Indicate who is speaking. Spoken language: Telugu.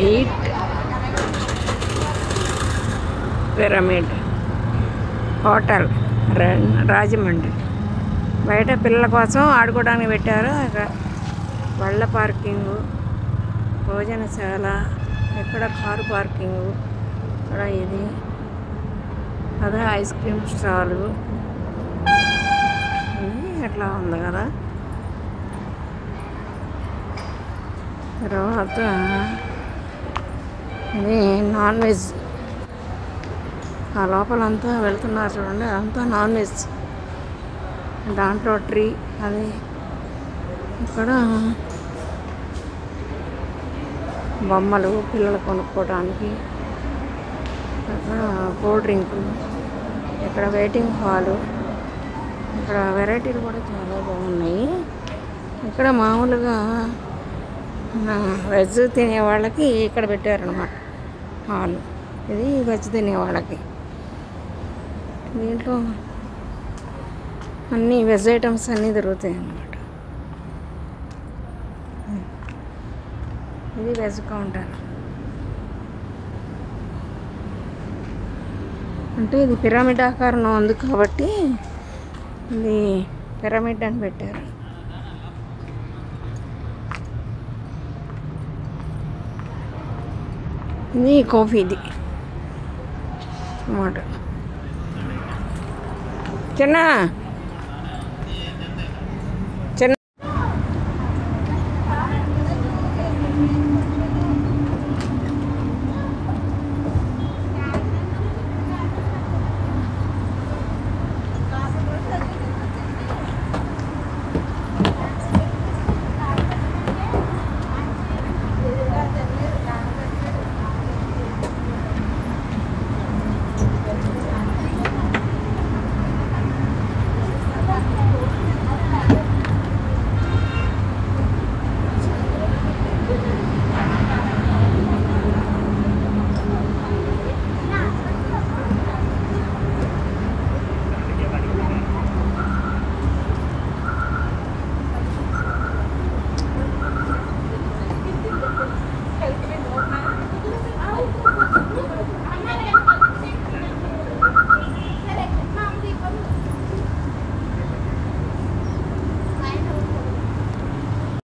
Speaker 1: 8 పిరమిడ్ హోటల్ రాజమండ్రి. బయట పిల్లల కోసం ఆడుకోవడానికి పెట్టారు. అక్కడ బళ్ళ పార్కింగు, భోజనశాల, ఇక్కడ కారు పార్కింగు, ఇక్కడ ఇది అదే ఐస్ క్రీమ్ స్టాలు. ఎట్లా ఉంది కదా. తర్వాత ఇది నాన్ వెజ్. ఆ లోపలంతా వెళ్తున్నారు చూడండి, అదంతా నాన్ వెజ్. దాంట్లో ట్రీ అది. ఇక్కడ బొమ్మలు పిల్లలు కొనుక్కోవడానికి, ఇక్కడ కూల్ డ్రింకులు, ఇక్కడ వెయిటింగ్ హాలు, ఇక్కడ వెరైటీలు కూడా చాలా బాగున్నాయి. ఇక్కడ మామూలుగా వెజ్ తినే వాళ్ళకి ఇక్కడ పెట్టారనమాట హాల్. ఇది వెజ్ తినే వాళ్ళకి. దీంట్లో అన్నీ వెజ్ ఐటమ్స్ అన్నీ దొరుకుతాయి అన్నమాట. ఇది వెజ్ కౌంటర్. అంటే ఇది పిరమిడ్ ఆకారంలో ఉంది కాబట్టి ఇది పిరమిడ్ అని పెట్టారు. ఇది కాఫీది అన్నమాట. చిన్న